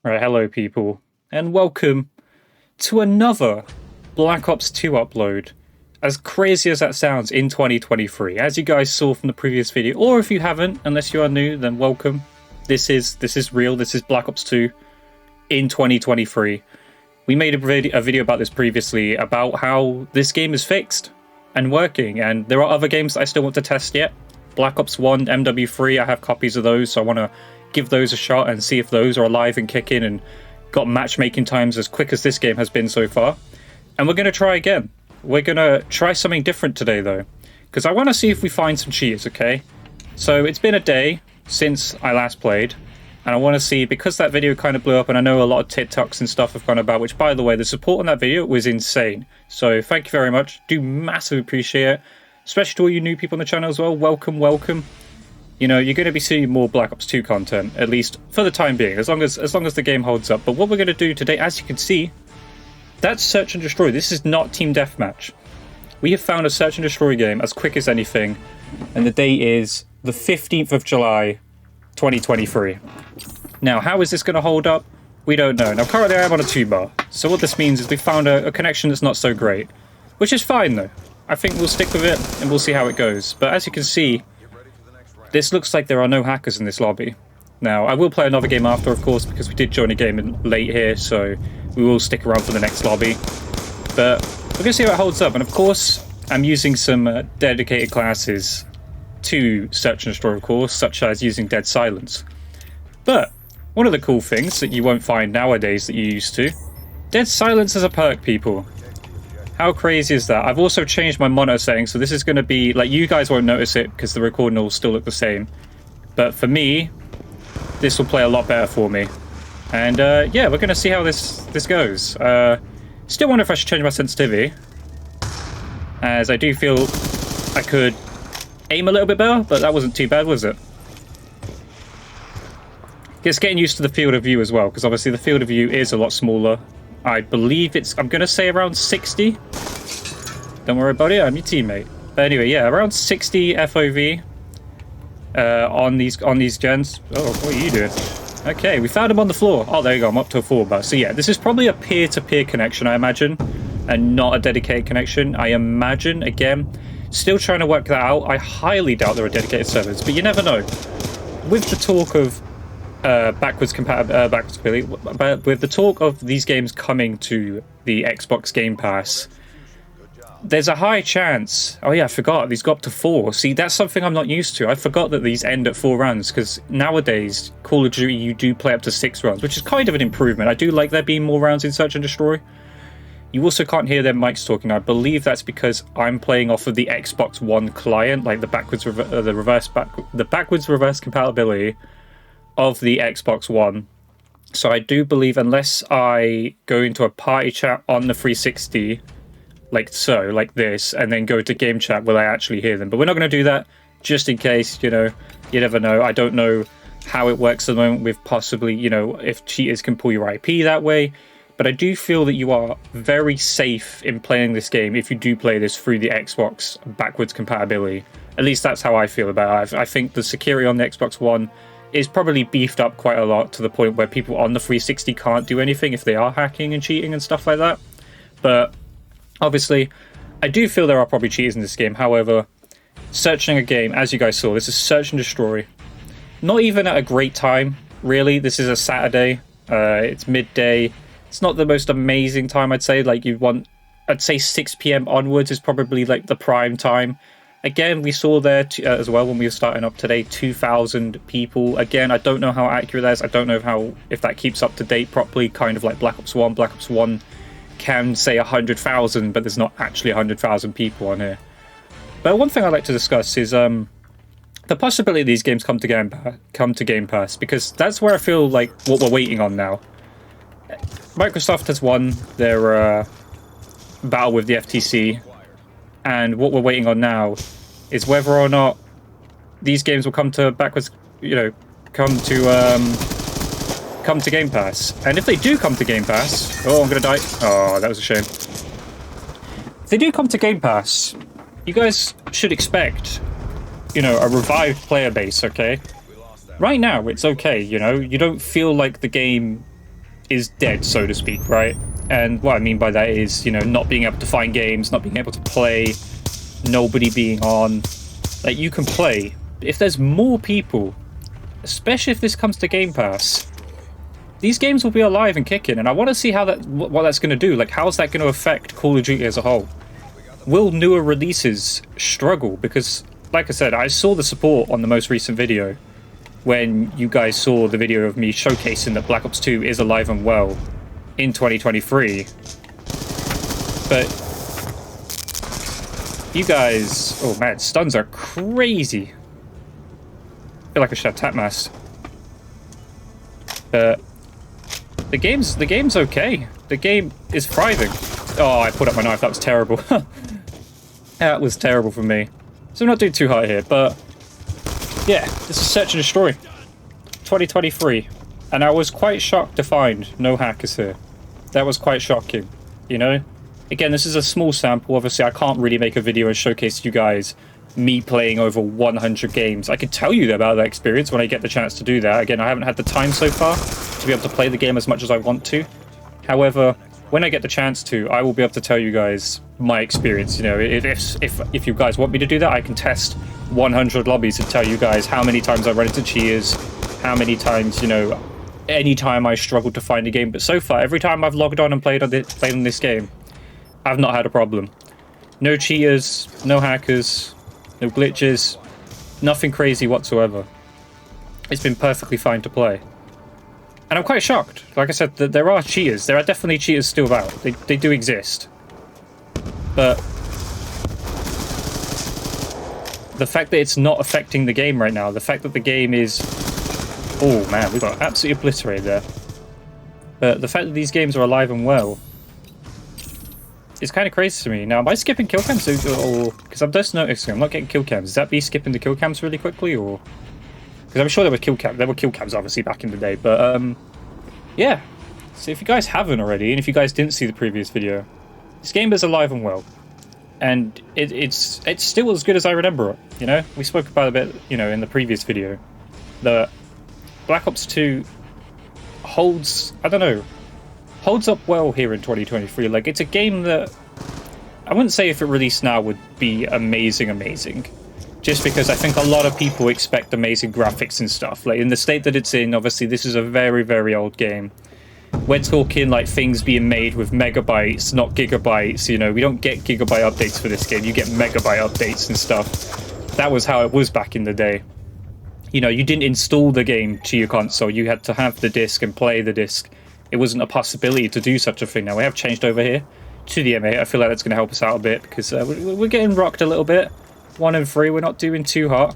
Right, hello people, and welcome to another Black Ops 2 upload. As crazy as that sounds, in 2023. As you guys saw from the previous video, or if you haven't, unless you are new, then welcome. This is real, this is Black Ops 2 in 2023. We made a video about this previously, about how this game is fixed and working, and there are other games that I still want to test yet. Black Ops 1, MW3, I have copies of those, so I want to give those a shot and see if those are alive and kicking and got matchmaking times as quick as this game has been so far. And we're going to try again. We're going to try something different today though, because I want to see if we find some cheats, okay? So it's been a day since I last played, and I want to see, because that video kind of blew up and I know a lot of TikToks and stuff have gone about, which by the way, the support on that video was insane. So thank you very much. Do massively appreciate it. Especially to all you new people on the channel as well. Welcome, welcome. You know, you're going to be seeing more Black Ops 2 content, at least for the time being, as long as the game holds up. But what we're going to do today, as you can see, that's Search and Destroy. This is not Team Deathmatch. We have found a Search and Destroy game as quick as anything, and the date is the 15th of July, 2023. Now, how is this going to hold up? We don't know. Now, currently I am on a 2-bar, so what this means is we found a connection that's not so great, which is fine though. I think we'll stick with it, and we'll see how it goes. But as you can see, this looks like there are no hackers in this lobby. Now, I will play another game after, of course, because we did join a game late here, so we will stick around for the next lobby. But we're going to see how it holds up. And of course, I'm using some dedicated classes to Search and Destroy, of course, such as using Dead Silence. But one of the cool things that you won't find nowadays that you used to, Dead Silence is a perk, people. How crazy is that? I've also changed my monitor settings, so this is going to be, like, you guys won't notice it because the recording will still look the same. But for me, this will play a lot better for me. And yeah, we're going to see how this goes. Still wonder if I should change my sensitivity, as I do feel I could aim a little bit better, but that wasn't too bad, was it? Just getting used to the field of view as well, because obviously the field of view is a lot smaller. I believe it's, I'm going to say around 60. Don't worry about it, I'm your teammate. But anyway, yeah, around 60 FOV on these gens. Oh, what are you doing? Okay, we found him on the floor. Oh, there you go, I'm up to a 4-bar. So yeah, this is probably a peer-to-peer connection, I imagine, and not a dedicated connection. I imagine, again, still trying to work that out. I highly doubt there are dedicated servers, but you never know. With the talk of backwards compatibility, but with the talk of these games coming to the Xbox Game Pass, there's a high chance. Oh yeah, I forgot these go up to 4. See, that's something I'm not used to. I forgot that these end at 4 rounds, because nowadays Call of Duty you do play up to 6 rounds, which is kind of an improvement. I do like there being more rounds in Search and Destroy. You also can't hear their mics talking. I believe that's because I'm playing off of the Xbox One client, like the backwards reverse compatibility of the Xbox One. So I do believe, unless I go into a party chat on the 360, like so, like this, and then go to game chat, will I actually hear them? But we're not going to do that, just in case, you know, you never know. I don't know how it works at the moment with possibly, you know, if cheaters can pull your IP that way. But I do feel that you are very safe in playing this game if you do play this through the Xbox backwards compatibility. At least that's how I feel about it. I think the security on the Xbox One is probably beefed up quite a lot, to the point where people on the 360 can't do anything if they are hacking and cheating and stuff like that. But obviously, I do feel there are probably cheaters in this game. However, searching a game, as you guys saw, this is Search and Destroy. Not even at a great time, really. This is a Saturday. It's midday. It's not the most amazing time, I'd say. Like, I'd say 6 PM onwards is probably like the prime time. Again, we saw there as well when we were starting up today, 2,000 people. Again, I don't know how accurate that is. I don't know if that keeps up to date properly, kind of like Black Ops 1. Black Ops 1 can say 100,000, but there's not actually 100,000 people on here. But one thing I'd like to discuss is the possibility these games come to Game Pass, because that's where I feel like what we're waiting on now. Microsoft has won their battle with the FTC, and what we're waiting on now is whether or not these games will come to come to Game Pass. And if they do come to Game Pass, oh, I'm gonna die. Oh, that was a shame. If they do come to Game Pass, you guys should expect, you know, a revived player base. Okay, right now it's okay. You know, you don't feel like the game is dead, so to speak, right? And what I mean by that is, you know, not being able to find games, not being able to play, nobody being on. Like, you can play. If there's more people, especially if this comes to Game Pass, these games will be alive and kicking, and I want to see how what that's going to do. Like, how's that going to affect Call of Duty as a whole? Will newer releases struggle? Because, like I said, I saw the support on the most recent video when you guys saw the video of me showcasing that Black Ops 2 is alive and well in 2023. But you guys... Oh man, stuns are crazy. I feel like I should have tap masked. But the game's okay. The game is thriving. Oh, I put up my knife. That was terrible. That was terrible for me. So I'm not doing too hard here, but yeah, this is Search and Destroy 2023. And I was quite shocked to find no hackers here. That was quite shocking, you know? Again, this is a small sample. Obviously, I can't really make a video and showcase to you guys me playing over 100 games. I could tell you about that experience when I get the chance to do that. Again, I haven't had the time so far to be able to play the game as much as I want to. However, when I get the chance to, I will be able to tell you guys my experience. You know, if you guys want me to do that, I can test 100 lobbies and tell you guys how many times I run into cheaters, how many times, you know, any time I struggled to find a game. But so far, every time I've logged on and played on this game, I've not had a problem. No cheaters, no hackers, no glitches, nothing crazy whatsoever. It's been perfectly fine to play. And I'm quite shocked. Like I said, there are cheaters. There are definitely cheaters still out. They do exist. But the fact that it's not affecting the game right now, the fact that the game is... Oh man, we got absolutely obliterated there. But the fact that these games are alive and well is kind of crazy to me. Now, am I skipping kill cams? Because I'm just noticing I'm not getting kill cams. Is that me skipping the kill cams really quickly, or... Because I'm sure there were kill cams obviously back in the day, but yeah. So if you guys haven't already, and if you guys didn't see the previous video, this game is alive and well, and it's still as good as I remember it. You know, we spoke about it a bit, you know, in the previous video. The Black Ops 2 holds up well here in 2023. Like, it's a game that I wouldn't say if it released now would be amazing. Just because I think a lot of people expect amazing graphics and stuff. Like, in the state that it's in, obviously, this is a very old game. We're talking, like, things being made with megabytes, not gigabytes, you know. We don't get gigabyte updates for this game. You get megabyte updates and stuff. That was how it was back in the day. You know, you didn't install the game to your console. You had to have the disc and play the disc. It wasn't a possibility to do such a thing. Now, we have changed over here to the M8. I feel like that's going to help us out a bit, because we're getting rocked a little bit. 1 and 3, we're not doing too hot.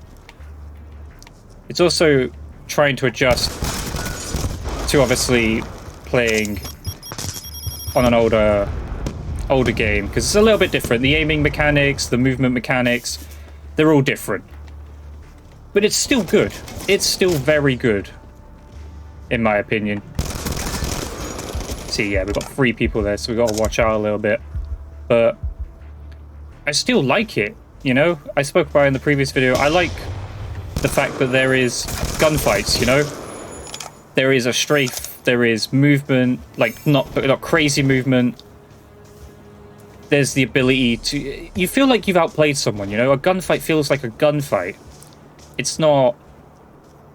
It's also trying to adjust to obviously playing on an older game, because it's a little bit different. The aiming mechanics, the movement mechanics, they're all different. But it's still good. It's still very good, in my opinion. See, yeah, we've got 3 people there, so we've got to watch out a little bit. But I still like it. You know, I spoke about it in the previous video. I like the fact that there is gunfights, you know? There is a strafe, there is movement, like, not crazy movement. There's the ability to... You feel like you've outplayed someone, you know? A gunfight feels like a gunfight. It's not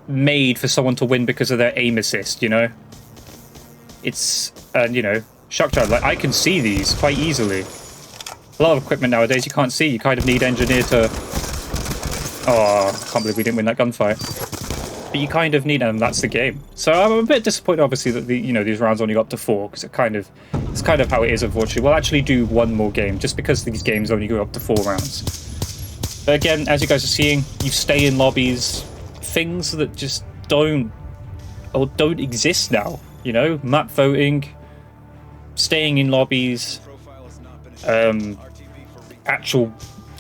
made for someone to win because of their aim assist, you know? It's, you know, shock drive. Like, I can see these quite easily. A lot of equipment nowadays you can't see. You kind of need engineer to... Oh, I can't believe we didn't win that gunfight. But you kind of need, and that's the game. So I'm a bit disappointed, obviously, that these rounds only got to 4, because it's kind of how it is, unfortunately. We'll actually do 1 more game, just because these games only go up to 4 rounds. But again, as you guys are seeing, you stay in lobbies, things that just don't exist now. You know, map voting, staying in lobbies. Actual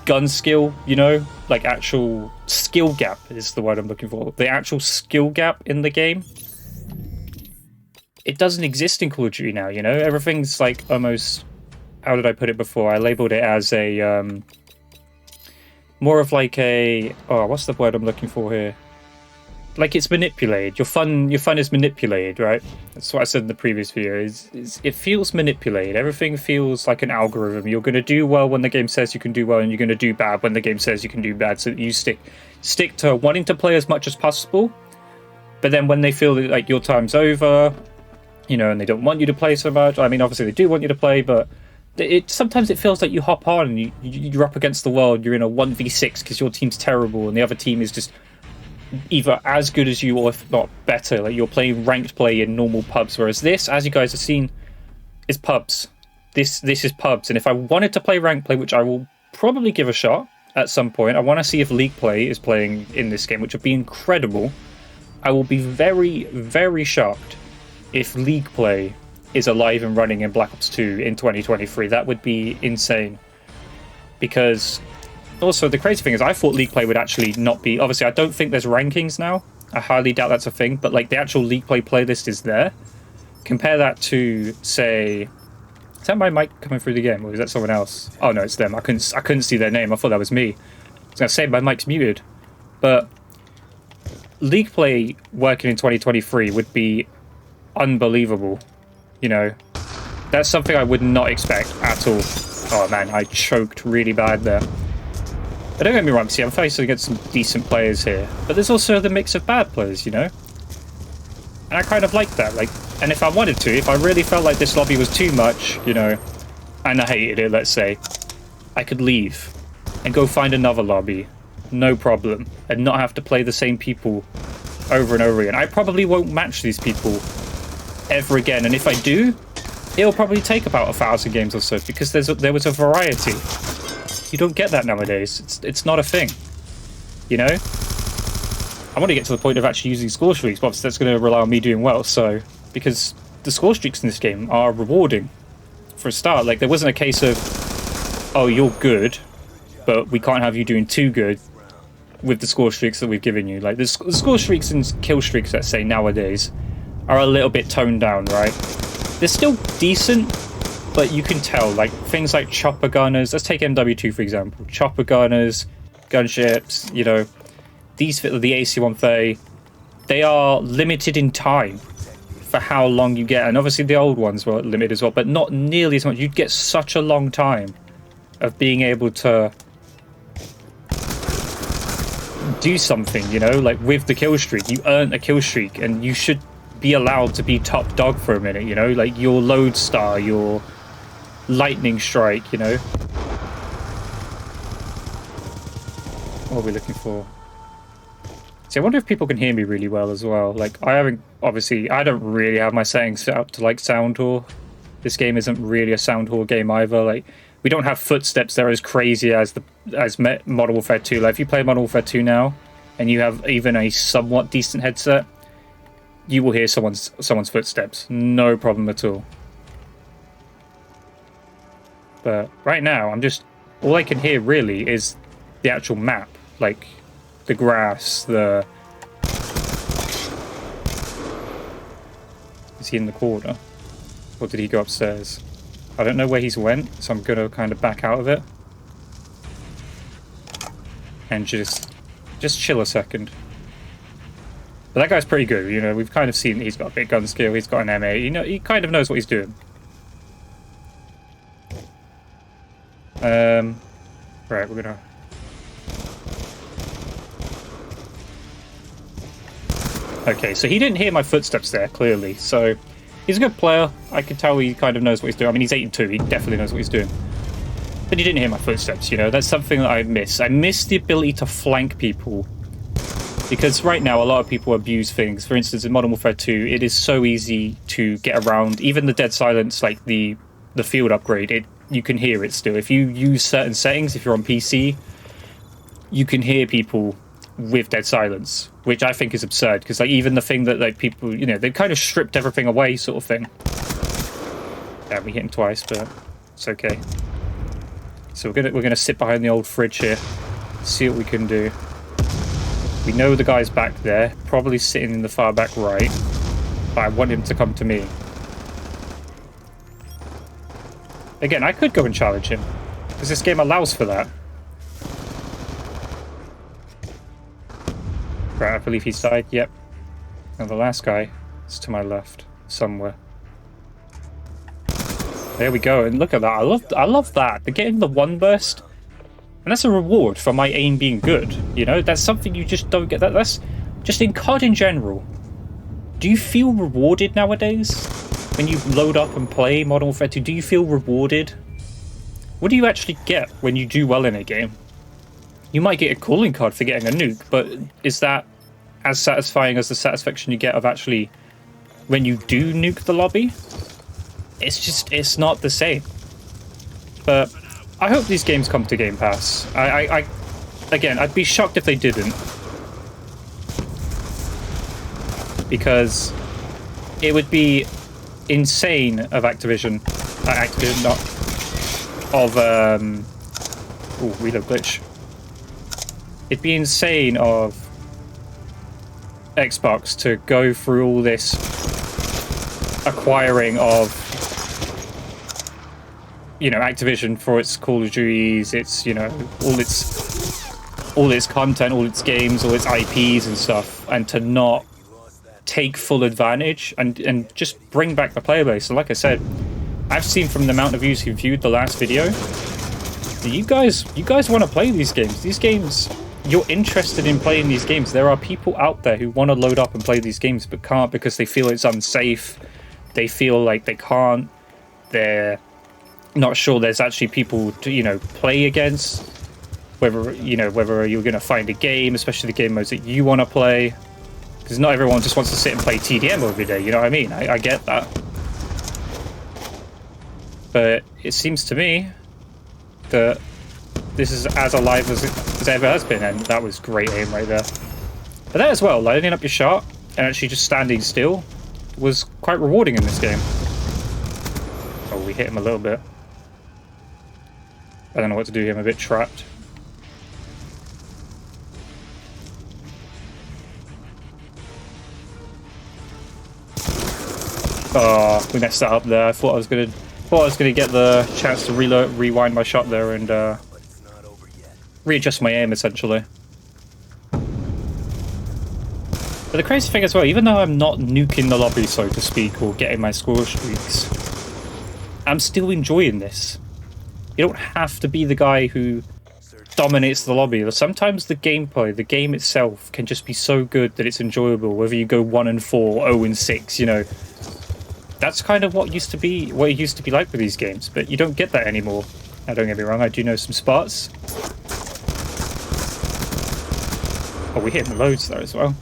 gun skill, you know, like actual skill gap is the word I'm looking for. The actual skill gap in the game, it doesn't exist in Call of Duty now, you know. Everything's like almost, how did I put it before? I labeled it as a more of like a, oh, what's the word I'm looking for here? like it's manipulated. Your fun is manipulated, right? That's what I said in the previous video. It feels manipulated. Everything feels like an algorithm. You're going to do well when the game says you can do well, and you're going to do bad when the game says you can do bad. So you stick to wanting to play as much as possible. But then when they feel that, like, your time's over, you know, and they don't want you to play so much. I mean, obviously they do want you to play, but sometimes it feels like you hop on and you're up against the world. You're in a 1v6 because your team's terrible and the other team is just either as good as you or if not better. Like, you're playing ranked play in normal pubs, whereas this, as you guys have seen, is pubs. This is pubs, and if I wanted to play ranked play, which I will probably give a shot at some point, I want to see if league play is playing in this game, which would be incredible. I will be very, very shocked if league play is alive and running in Black Ops 2 in 2023. That would be insane. Because also the crazy thing is, I thought league play would actually not be... Obviously, I don't think there's rankings now. I highly doubt that's a thing. But like, the actual league play playlist is there. Compare that to, say... Is that my mic coming through the game, or is that someone else? Oh no, it's them. I couldn't see their name. I thought that was me. I was gonna say my mic's muted. But league play working in 2023 would be unbelievable. You know, that's something I would not expect at all. Oh man, I choked really bad there. But don't get me wrong, see, I'm facing against some decent players here, but there's also the mix of bad players, you know? And I kind of like that. Like, and if I wanted to, if I really felt like this lobby was too much, you know, and I hated it, let's say, I could leave and go find another lobby, no problem, and not have to play the same people over and over again. I probably won't match these people ever again, and if I do, it'll probably take about 1,000 games or so, because there was a variety. You don't get that nowadays. It's not a thing, you know? I want to get to the point of actually using score streaks, but obviously that's going to rely on me doing well, so... Because the score streaks in this game are rewarding, for a start. Like, there wasn't a case of, oh, you're good, but we can't have you doing too good with the score streaks that we've given you. Like, the score streaks and kill streaks, let's say, nowadays, are a little bit toned down, right? They're still decent, but you can tell, like, things like chopper gunners, let's take MW2 for example, chopper gunners, gunships, you know, these, the AC-130, they are limited in time for how long you get, and obviously the old ones were limited as well, but not nearly as much. You'd get such a long time of being able to do something, you know, like with the kill streak. You earned a kill streak, and you should be allowed to be top dog for a minute, you know, like your lodestar, your lightning strike, you know. What are we looking for? See, I wonder if people can hear me really well as well. Like, I haven't, obviously, I don't really have my settings set up to, like, sound whore. This game isn't really a sound whore game either. Like, we don't have footsteps that are as crazy as Modern Warfare 2. Like, if you play Modern Warfare 2 now, and you have even a somewhat decent headset, you will hear someone's footsteps. No problem at all. But right now, all I can hear really is the actual map. Like, the grass, Is he in the corner? Or did he go upstairs? I don't know where he's went, so I'm gonna kind of back out of it. And just chill a second. But that guy's pretty good, you know, we've kind of seen that he's got a big gun skill, he's got an MA, you know, he kind of knows what he's doing. Right, we're gonna... Okay, so he didn't hear my footsteps there, clearly, so he's a good player. I can tell he kind of knows what he's doing. I mean, he's 8-2, he definitely knows what he's doing. But he didn't hear my footsteps, you know, that's something that I miss. I miss the ability to flank people. Because right now, a lot of people abuse things. For instance, in Modern Warfare 2, it is so easy to get around. Even the dead silence, like the field upgrade, you can hear it still. If you use certain settings, if you're on PC, you can hear people with dead silence, which I think is absurd, because like even the thing that like people, you know, they've kind of stripped everything away, sort of thing. Yeah, we hit him twice, but it's okay. So we're gonna sit behind the old fridge here, see what we can do. We know the guy's back there, probably sitting in the far back right, but I want him to come to me. Again, I could go and challenge him, because this game allows for that. Right, believe he's died. Yep. And the last guy is to my left, somewhere. There we go, and look at that. I love that. They're getting the one burst, and that's a reward for my aim being good. You know, that's something you just don't get. That's just in COD in general. Do you feel rewarded nowadays when you load up and play Modern Warfare 2? Do you feel rewarded? What do you actually get when you do well in a game? You might get a calling card for getting a nuke, but is that as satisfying as the satisfaction you get of actually when you do nuke the lobby? It's not the same. But I hope these games come to Game Pass. Again, I'd be shocked if they didn't. Because it would be insane of Activision. Activision, not of oh, reload glitch. It'd be insane of Xbox to go through all this acquiring of, you know, Activision for its Call of Duties, its, you know, all its content, all its games, all its IPs and stuff, and to not take full advantage and just bring back the player base. So like I said, I've seen from the amount of views who viewed the last video, you guys want to play these games. These games, you're interested in playing these games. There are people out there who want to load up and play these games but can't because they feel it's unsafe. They feel like they can't. They're not sure there's actually people to, you know, play against. Whether you're going to find a game, especially the game modes that you want to play. Because not everyone just wants to sit and play TDM every day, you know what I mean? I get that. But it seems to me that this is as alive as it ever has been, and that was great aim right there. But that as well, lining up your shot and actually just standing still was quite rewarding in this game. Oh, we hit him a little bit. I don't know what to do here, I'm a bit trapped. Oh, we messed that up there. I thought I was gonna get the chance to rewind my shot there and readjust my aim essentially. But the crazy thing as well, even though I'm not nuking the lobby, so to speak, or getting my score streaks, I'm still enjoying this. You don't have to be the guy who dominates the lobby. Sometimes the gameplay, the game itself, can just be so good that it's enjoyable. Whether you go 1-4, 0-6, you know. That's kind of what it used to be like with these games, but you don't get that anymore. Now, don't get me wrong, I do know some spots. Oh, we hit the loads there as well.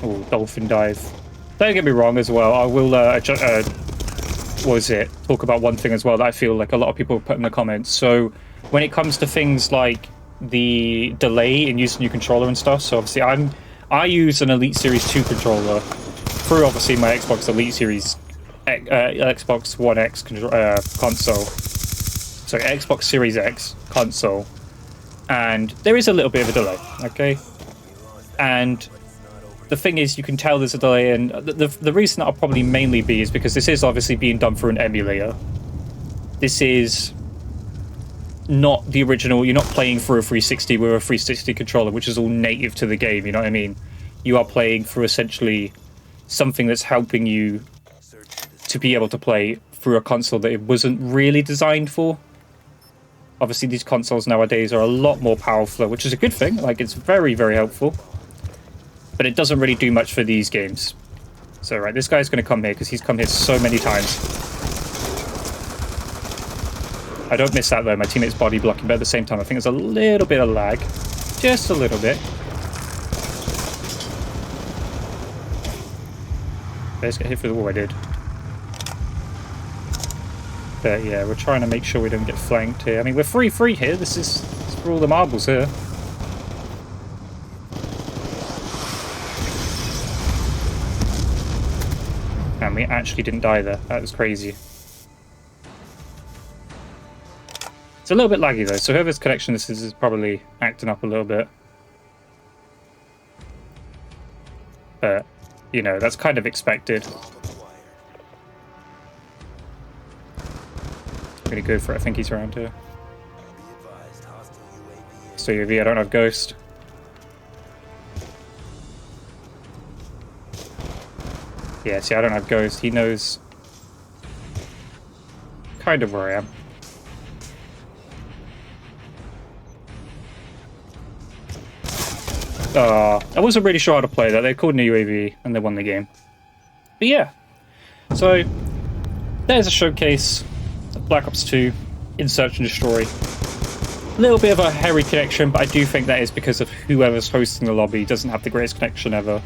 Oh, dolphin dive. Don't get me wrong as well, I will, talk about one thing as well that I feel like a lot of people put in the comments. So, when it comes to things like the delay in using your controller and stuff, so obviously I use an Elite Series 2 controller through obviously my Xbox Elite Series, Xbox One X console, so Xbox Series X console, and there is a little bit of a delay, okay? And the thing is, you can tell there's a delay, and the reason that'll probably mainly be is because this is obviously being done through an emulator. This is not the original. You're not playing through a 360 with a 360 controller, which is all native to the game, you know what I mean? You are playing through essentially something that's helping you to be able to play through a console that it wasn't really designed for. Obviously, these consoles nowadays are a lot more powerful, which is a good thing. Like, it's very, very helpful. But it doesn't really do much for these games. So, right, this guy's going to come here because he's come here so many times. I don't miss that though, my teammate's body blocking, but at the same time I think there's a little bit of lag. Just a little bit. Let's get hit through the wall, I did. But yeah, we're trying to make sure we don't get flanked here. I mean, we're 3-3 here, this is for all the marbles here. And we actually didn't die there, that was crazy. It's a little bit laggy though, so whoever's connection this is probably acting up a little bit. But, you know, that's kind of expected. I'm gonna go for it, I think he's around here. Ghost or UAV. I don't have Ghost. Yeah, see, I don't have Ghost. He knows kind of where I am. I wasn't really sure how to play that. They called an UAV and they won the game. But yeah, so there's a showcase of Black Ops 2 in Search and Destroy. A little bit of a hairy connection, but I do think that is because of whoever's hosting the lobby doesn't have the greatest connection ever.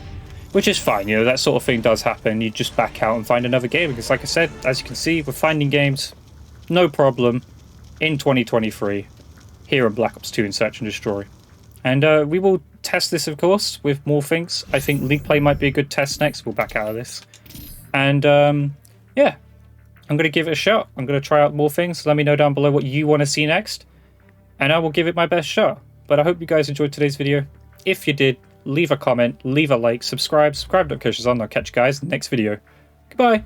Which is fine, you know, that sort of thing does happen. You just back out and find another game. Because like I said, as you can see, we're finding games, no problem, in 2023, here in Black Ops 2 in Search and Destroy. And we will test this, of course, with more things. I think League Play might be a good test next. We'll back out of this. And, yeah, I'm going to give it a shot. I'm going to try out more things. Let me know down below what you want to see next. And I will give it my best shot. But I hope you guys enjoyed today's video. If you did, leave a comment, leave a like, subscribe to notifications on. I'll catch you guys in the next video. Goodbye.